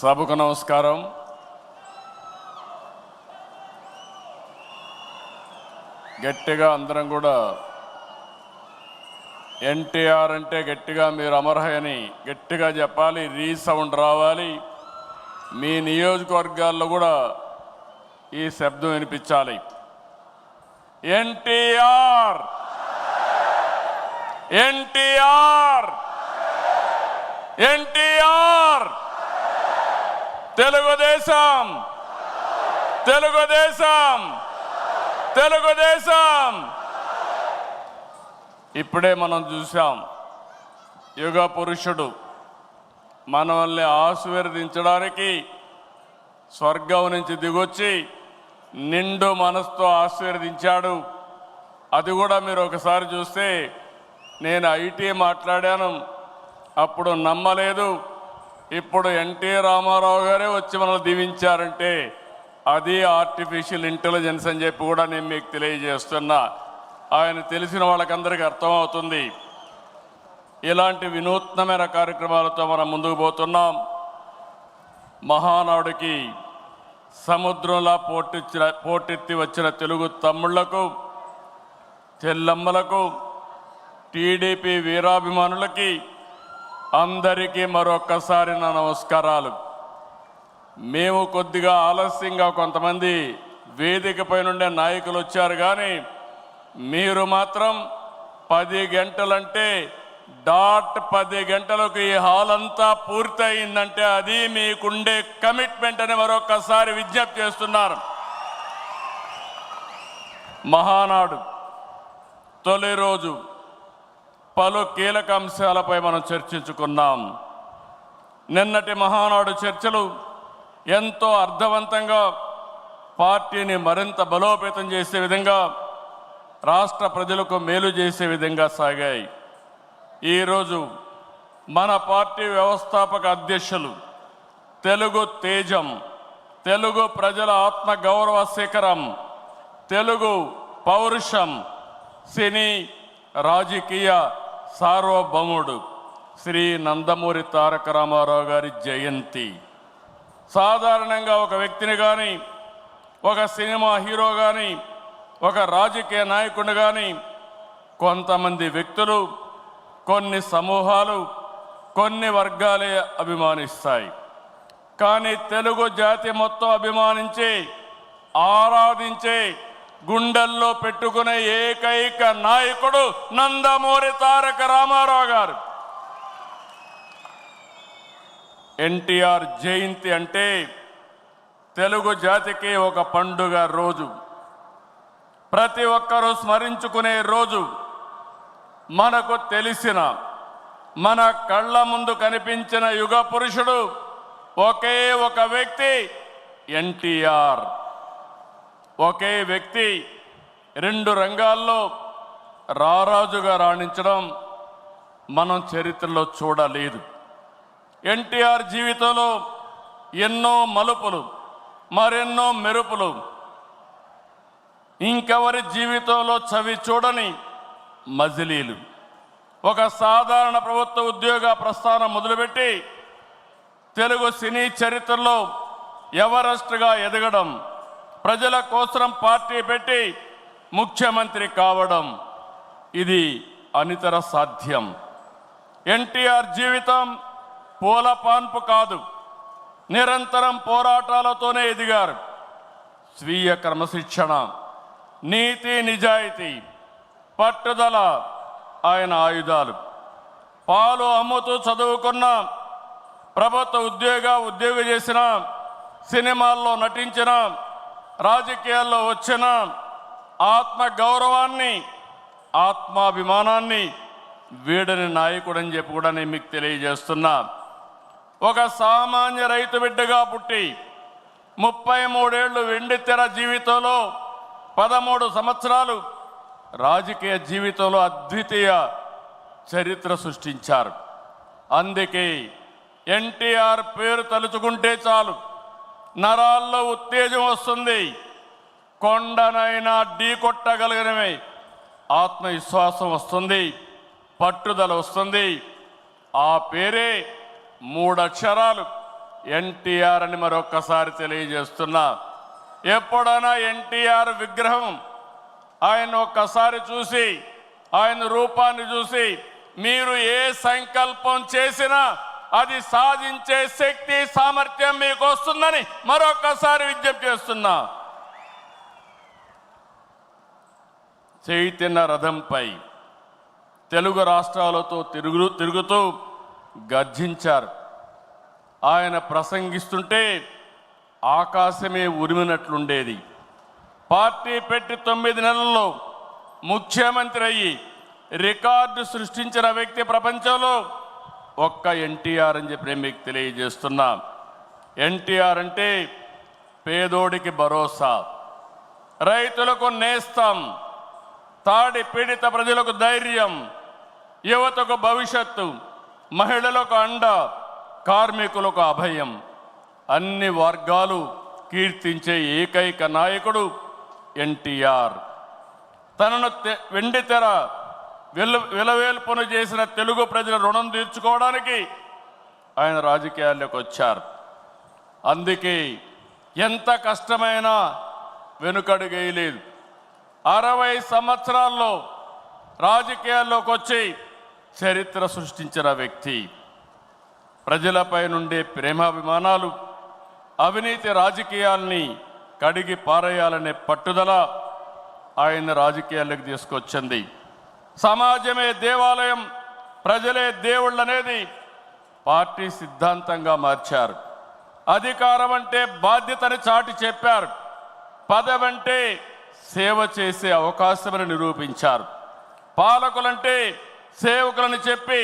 సభకు నమస్కారం. గట్టిగా అందరం కూడా ఎన్టీఆర్ అంటే గట్టిగా మీరు అమర్హయని గట్టిగా చెప్పాలి. రీసౌండ్ రావాలి. మీ నియోజకవర్గాల్లో కూడా ఈ శబ్దం వినిపించాలి. ఎన్టీఆర్, ఎన్టీఆర్, ఎన్టీఆర్, తెలుగుదేశం, తెలుగుదేశం, తెలుగుదేశం. ఇప్పుడే మనం చూసాం, యుగ పురుషుడు మనల్ని ఆశీర్వదించడానికి స్వర్గం నుంచి దిగొచ్చి నిండు మనసుతో ఆశీర్వదించాడు. అది కూడా మీరు ఒకసారి చూస్తే, నేను ఐటీ మాట్లాడాను, అప్పుడు నమ్మలేదు. ఇప్పుడు ఎన్టీ రామారావు గారే వచ్చి మనల్ని దీవించారంటే అది ఆర్టిఫిషియల్ ఇంటెలిజెన్స్ అని చెప్పి కూడా నేను మీకు తెలియజేస్తున్నా. ఆయన తెలిసిన వాళ్ళకందరికీ అర్థమవుతుంది. ఇలాంటి వినూత్నమైన కార్యక్రమాలతో మనం ముందుకు పోతున్నాం. మహానాడుకి సముద్రంలా పోటెత్తి వచ్చిన తెలుగు తమ్ముళ్లకు, చెల్లమ్మలకు, టీడీపీ వీరాభిమానులకి అందరికీ మరొక్కసారి నా నమస్కారాలు. మేము కొద్దిగా ఆలస్యంగా కొంతమంది వేదికపై నుండే నాయకులు వచ్చారు, కానీ మీరు మాత్రం 10 గంటలంటే డాట్ 10 గంటలకు ఈ హాల్ అంతా పూర్తయిందంటే అది మీకుండే కమిట్మెంట్ అని మరొక్కసారి విజ్ఞప్తి చేస్తున్నారు. మహానాడు తొలి రోజు పలు కీలక అంశాలపై మనం చర్చించుకున్నాం. నిన్నటి మహానాడు చర్చలు ఎంతో అర్థవంతంగా పార్టీని మరింత బలోపేతం చేసే విధంగా, రాష్ట్ర ప్రజలకు మేలు చేసే విధంగా సాగాయి. ఈరోజు మన పార్టీ వ్యవస్థాపక అధ్యక్షులు, తెలుగు తేజం, తెలుగు ప్రజల ఆత్మగౌరవ శిఖరం, తెలుగు పౌరుషం, సినీ రాజకీయ సార్వభౌముడు శ్రీ నందమూరి తారక రామారావు గారి జయంతి. సాధారణంగా ఒక వ్యక్తిని కానీ, ఒక సినిమా హీరో కానీ, ఒక రాజకీయ నాయకుడిని కానీ కొంతమంది వ్యక్తులు, కొన్ని సమూహాలు, కొన్ని వర్గాలే అభిమానిస్తాయి. కానీ తెలుగు జాతి మొత్తం అభిమానించే, ఆరాధించే, గుండెల్లో పెట్టుకునే ఏకైక నాయకుడు నందమూరి తారక రామారావు గారు. ఎన్టీఆర్ జయంతి అంటే తెలుగు జాతికి ఒక పండుగ రోజు, ప్రతి ఒక్కరూ స్మరించుకునే రోజు. మనకు తెలిసిన, మన కళ్ళ ముందు కనిపించిన యుగ పురుషుడు ఒకే ఒక వ్యక్తి, ఎన్టీఆర్. ఒకే వ్యక్తి 2 రంగాల్లో రారాజుగా రాణించడం మనం చరిత్రలో చూడలేదు. ఎన్టీఆర్ జీవితంలో ఎన్నో మలుపులు, మరెన్నో మెరుపులు, ఇంకెవరి జీవితంలో చవి చూడని మజిలీలు. ఒక సాధారణ ప్రభుత్వ ఉద్యోగ ప్రస్థానం మొదలుపెట్టి తెలుగు సినీ చరిత్రలో ఎవరెస్ట్గా ఎదగడం, ప్రజల కోసం పార్టీ పెట్టి ముఖ్యమంత్రి కావడం, ఇది అనితర సాధ్యం. ఎన్టీఆర్ జీవితం పూల పాన్పు కాదు, నిరంతరం పోరాటాలతోనే ఎదిగారు. స్వీయ క్రమశిక్షణ, నీతి నిజాయితీ, పట్టుదల ఆయన ఆయుధాలు. పాలు అమ్ముతూ చదువుకున్న, ప్రభుత్వ ఉద్యోగం చేసిన, సినిమాల్లో నటించిన, రాజకీయాల్లో వచ్చిన, ఆత్మ గౌరవాన్ని, ఆత్మాభిమానాన్ని వీడని నాయకుడని చెప్పి కూడా నేను మీకు తెలియజేస్తున్నా. ఒక సామాన్య రైతు బిడ్డగా పుట్టి 33 ఏళ్ళు వెండితెర జీవితంలో 13 సంవత్సరాలు రాజకీయ జీవితంలో అద్వితీయ చరిత్ర సృష్టించారు. అందుకే ఎన్టీఆర్ పేరు తలుచుకుంటే చాలు నరాల్లో ఉత్తేజం వస్తుంది. కొండనైనా ఢీ కొట్టగలిగినవి ఆత్మవిశ్వాసం వస్తుంది, పట్టుదల వస్తుంది. ఆ పేరే 3 అక్షరాలు ఎన్టీఆర్ అని మరొక్కసారి తెలియజేస్తున్నా. ఎప్పుడైనా ఎన్టీఆర్ విగ్రహం ఆయన ఒక్కసారి చూసి, ఆయన రూపాన్ని చూసి మీరు ఏ సంకల్పం చేసినా అది సాధించే శక్తి సామర్థ్యం మీకు వస్తుందని మరొక్కసారి విజ్ఞప్తి చేస్తున్నా. చైతన్య రథంపై తెలుగు రాష్ట్రాలతో తిరుగుతూ గర్జించారు. ఆయన ప్రసంగిస్తుంటే ఆకాశమే ఉరిమినట్లుండేది. పార్టీ పెట్టి 9 నెలల్లో ముఖ్యమంత్రి అయ్యి రికార్డు సృష్టించిన వ్యక్తి ప్రపంచంలో ఒక్క ఎన్టీఆర్ అని చెప్పి నేను మీకు తెలియజేస్తున్నా. ఎన్టీఆర్ అంటే పేదోడికి భరోసా, రైతులకు నేస్తం, తాడి పీడిత ప్రజలకు ధైర్యం, యువతకు భవిష్యత్తు, మహిళలకు అండ, కార్మికులకు అభయం. అన్ని వర్గాలు కీర్తించే ఏకైక నాయకుడు ఎన్టీఆర్. తనను వెండితెర విలవేల్పును చేసిన తెలుగు ప్రజల రుణం తీర్చుకోవడానికి ఆయన రాజకీయాల్లోకి వచ్చారు. అందుకే ఎంత కష్టమైనా వెనుకడుగేయలేదు. 60 సంవత్సరాల్లో రాజకీయాల్లోకి వచ్చి చరిత్ర సృష్టించిన వ్యక్తి. ప్రజలపై నుండే ప్రేమాభిమానాలు, అవినీతి రాజకీయాల్ని కడిగి పారేయాలనే పట్టుదల ఆయన రాజకీయాల్లోకి తీసుకొచ్చింది. సమాజమే దేవాలయం, ప్రజలే దేవుళ్ళు అనేది పార్టీ సిద్ధాంతంగా మార్చారు. అధికారం అంటే బాధ్యతని చాటి చెప్పారు. పదవంటే సేవ చేసే అవకాశమని నిరూపించారు. పాలకులంటే సేవకులని చెప్పి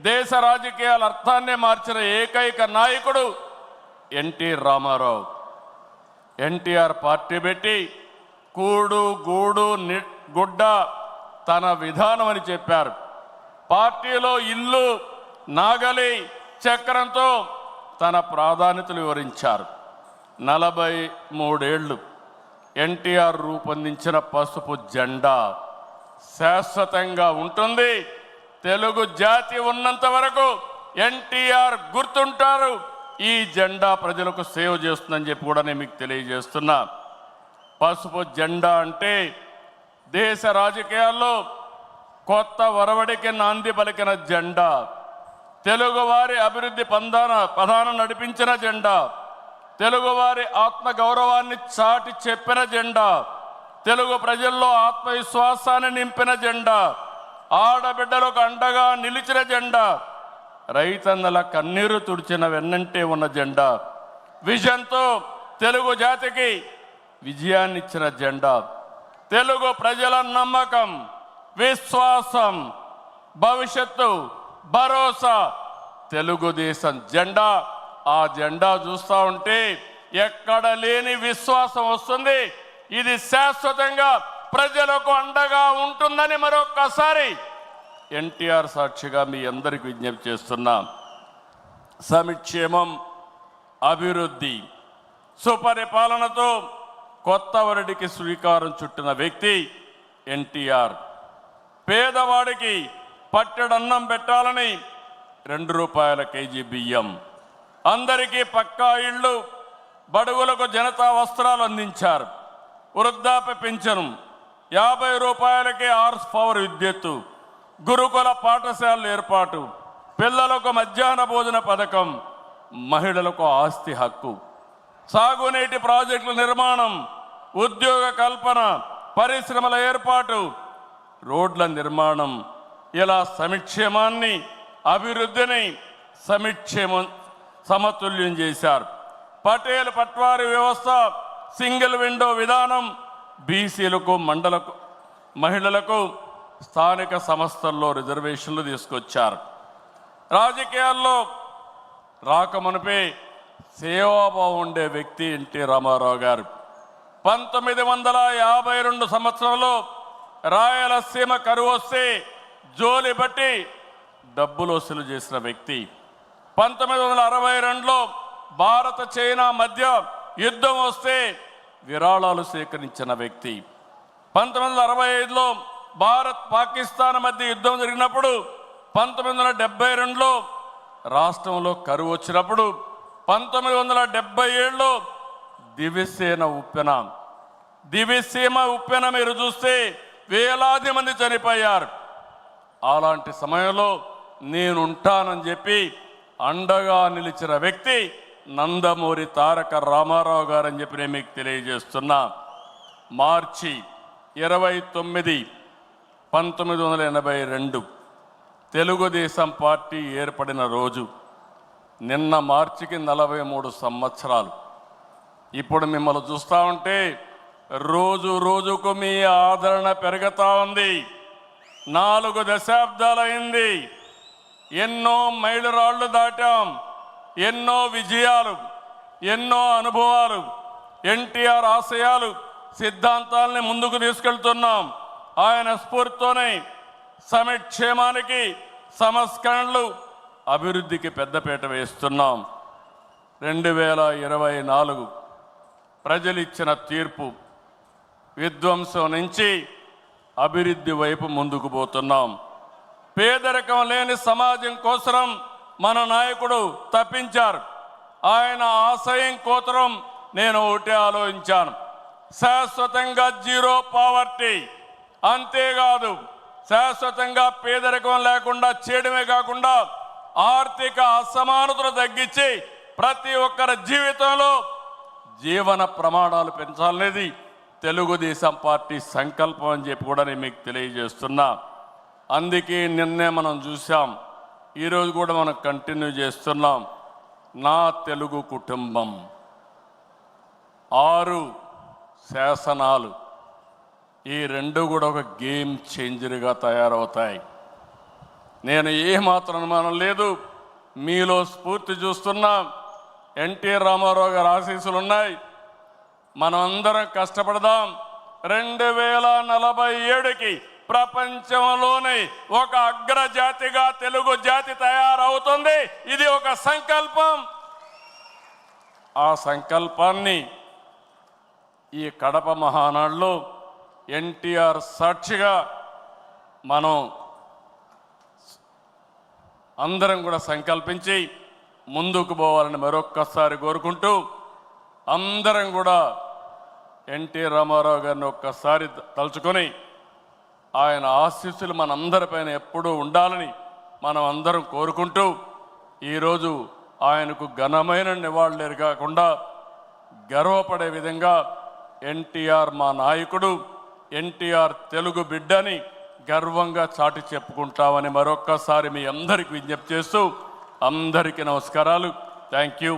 దేశ రాజకీయాల అర్థాన్నే మార్చిన ఏకైక నాయకుడు ఎన్టీ రామారావు. ఎన్టీఆర్ పార్టీ పెట్టి కూడు గూడు గుడ్డ తన విధానం అని చెప్పారు. పార్టీలో ఇల్లు, నాగలి, చక్రంతో తన ప్రాధాన్యతలు వివరించారు. 43 ఏళ్ళు ఎన్టీఆర్ రూపొందించిన పసుపు జెండా శాశ్వతంగా ఉంటుంది. తెలుగు జాతి ఉన్నంత వరకు ఎన్టీఆర్ గుర్తుంటారు. ఈ జెండా ప్రజలకు సేవ చేస్తుందని చెప్పి కూడా నేను మీకు తెలియజేస్తున్నా. పసుపు జెండా అంటే దేశ రాజకీయాల్లో కొత్త ఒరవడికి నాంది పలికిన జెండా, తెలుగువారి అభివృద్ధి పదాన నడిపించిన జెండా, తెలుగువారి ఆత్మగౌరవాన్ని చాటి చెప్పిన జెండా, తెలుగు ప్రజల్లో ఆత్మవిశ్వాసాన్ని నింపిన జెండా, ఆడబిడ్డలకు అండగా నిలిచిన జెండా, రైతన్నల కన్నీరు తుడిచిన వెన్నంటే ఉన్న జెండా, విజన్తో తెలుగు జాతికి విజయాన్నిచ్చిన జెండా, తెలుగు ప్రజల నమ్మకం, విశ్వాసం, భవిష్యత్తు, భరోసా తెలుగుదేశం జెండా. ఆ జెండా చూస్తూ ఉంటే ఎక్కడ లేని విశ్వాసం వస్తుంది. ఇది శాశ్వతంగా ప్రజలకు అండగా ఉంటుందని మరొక్కసారి ఎన్టీఆర్ సాక్షిగా మీ అందరికి విజ్ఞప్తి చేస్తున్నాం. సంక్షేమం, అభివృద్ధి, సుపరిపాలనతో కొత్త వరడికి శ్రీకారం చుట్టిన వ్యక్తి ఎన్టీఆర్. పేదవాడికి పట్టెడన్నం పెట్టాలని 2 రూపాయల కేజీ బియ్యం, అందరికీ పక్కా ఇళ్ళు, బడుగులకు జనతా వస్త్రాలు అందించారు. వృద్ధాప్య పింఛను 50 రూపాయలకే హార్స్ పవర్ విద్యుత్తు, గురుకుల పాఠశాలల ఏర్పాటు, పిల్లలకు మధ్యాహ్న భోజన పథకం, మహిళలకు ఆస్తి హక్కు, సాగునీటి ప్రాజెక్టుల నిర్మాణం, ఉద్యోగ కల్పన, పరిశ్రమల ఏర్పాటు, రోడ్ల నిర్మాణం, ఇలా సంక్షేమాన్ని, అభివృద్ధిని సమతుల్యం చేశారు. పటేల్ పట్వారీ వ్యవస్థ, సింగిల్ విండో విధానం, బీసీలకు, మహిళలకు స్థానిక సంస్థల్లో రిజర్వేషన్లు తీసుకొచ్చారు. రాజకీయాల్లో రాకమునిపే సేవాభావం ఉండే వ్యక్తి ఎన్టీ రామారావు గారు. 1952 సంవత్సరంలో రాయలసీమ కరువు వస్తే జోలి బట్టి డబ్బులు వసూలు చేసిన వ్యక్తి. 1962లో భారత చైనా మధ్య యుద్ధం వస్తే విరాళాలు సేకరించిన వ్యక్తి. 1965లో భారత్ పాకిస్తాన్ మధ్య యుద్ధం జరిగినప్పుడు 1972లో రాష్ట్రంలో కరువు వచ్చినప్పుడు 1977లో దివిసేన ఉప్పెన, దివిసీమ ఉప్పెన మీరు చూస్తే వేలాది మంది చనిపోయారు. అలాంటి సమయంలో నేనుంటానని చెప్పి అండగా నిలిచిన వ్యక్తి నందమూరి తారక రామారావు గారని చెప్పి నేను మీకు తెలియజేస్తున్నా. మార్చి 29, 1982 తెలుగుదేశం పార్టీ ఏర్పడిన రోజు. నిన్న మార్చికి 43 సంవత్సరాలు. ఇప్పుడు మిమ్మల్ని చూస్తూ ఉంటే రోజు రోజుకు మీ ఆదరణ పెరుగుతూ ఉంది. 4 దశాబ్దాలైంది. ఎన్నో మైలురాళ్లు దాటాం, ఎన్నో విజయాలు, ఎన్నో అనుభవాలు. ఎన్టీఆర్ ఆశయాలు, సిద్ధాంతాలని ముందుకు తీసుకెళ్తున్నాం. ఆయన స్ఫూర్తితోనే సంక్షేమానికి, సంస్కరణలు, అభివృద్ధికి పెద్దపీట వేస్తున్నాం. 2024 ప్రజలిచ్చిన తీర్పు, విధ్వంసం నుంచి అభివృద్ధి వైపు ముందుకు పోతున్నాం. పేదరికం లేని సమాజం కోసం మన నాయకుడు తప్పించారు. ఆయన ఆశయం కోసరం నేను ఒకటే ఆలోచించాను, శాశ్వతంగా జీరో పావర్టీ. అంతేకాదు, శాశ్వతంగా పేదరికం లేకుండా చేయడమే కాకుండా ఆర్థిక అసమానతలు తగ్గించి ప్రతి ఒక్కరి జీవితంలో జీవన ప్రమాణాలు పెంచాలనేది తెలుగుదేశం పార్టీ సంకల్పం అని చెప్పి కూడా నేను మీకు తెలియజేస్తున్నా. అందుకే నిన్నే మనం చూసాం, ఈరోజు కూడా మనం కంటిన్యూ చేస్తున్నాం. నా తెలుగు కుటుంబం, 6 శాసనాలు, ఈ 2 కూడా ఒక గేమ్ చేంజర్గా తయారవుతాయి. నేను ఏమాత్రం అనుమానం లేదు, మీలో స్ఫూర్తి చూస్తున్నా. ఎన్టీ రామారావు గారి ఆశీస్సులు ఉన్నాయి. మనం అందరం కష్టపడదాం. 2047కి ప్రపంచంలోనే ఒక అగ్రజాతిగా తెలుగు జాతి తయారవుతుంది. ఇది ఒక సంకల్పం. ఆ సంకల్పాన్ని ఈ కడప మహానాడులో ఎన్టీఆర్ సాక్షిగా మనం అందరం కూడా సంకల్పించి ముందుకు పోవాలని మరొక్కసారి కోరుకుంటూ, అందరం కూడా ఎన్టీ రామారావు గారిని ఒక్కసారి తలుచుకొని ఆయన ఆశీస్సులు మనందరిపైన ఎప్పుడూ ఉండాలని మనం అందరం కోరుకుంటూ, ఈరోజు ఆయనకు ఘనమైన నివాళులు కాకుండా గర్వపడే విధంగా ఎన్టీఆర్ మా నాయకుడు, ఎన్టీఆర్ తెలుగు బిడ్డని గర్వంగా చాటి చెప్పుకుంటామని మరొక్కసారి మీ అందరికీ విజ్ఞప్తి చేస్తూ అందరికీ నమస్కారాలు. Thank you.